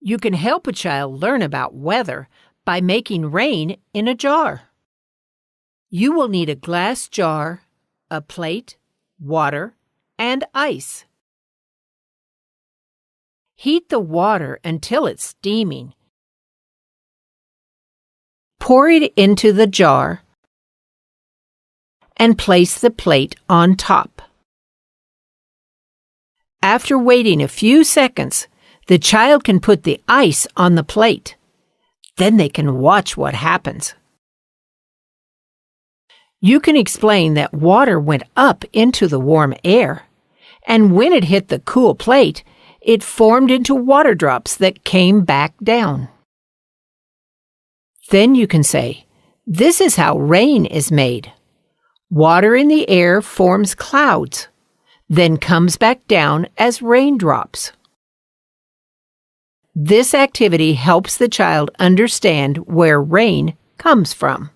You can help a child learn about weather by making rain in a jar. You will need a glass jar, a plate, water, and ice. Heat the water until it's steaming. Pour it into the jar and place the plate on top. After waiting a few seconds, the child can put the ice on the plate. Then they can watch what happens. You can explain that water went up into the warm air, and when it hit the cool plate, it formed into water drops that came back down. Then you can say, "This is how rain is made. Water in the air forms clouds, then comes back down as raindrops." This activity helps the child understand where rain comes from.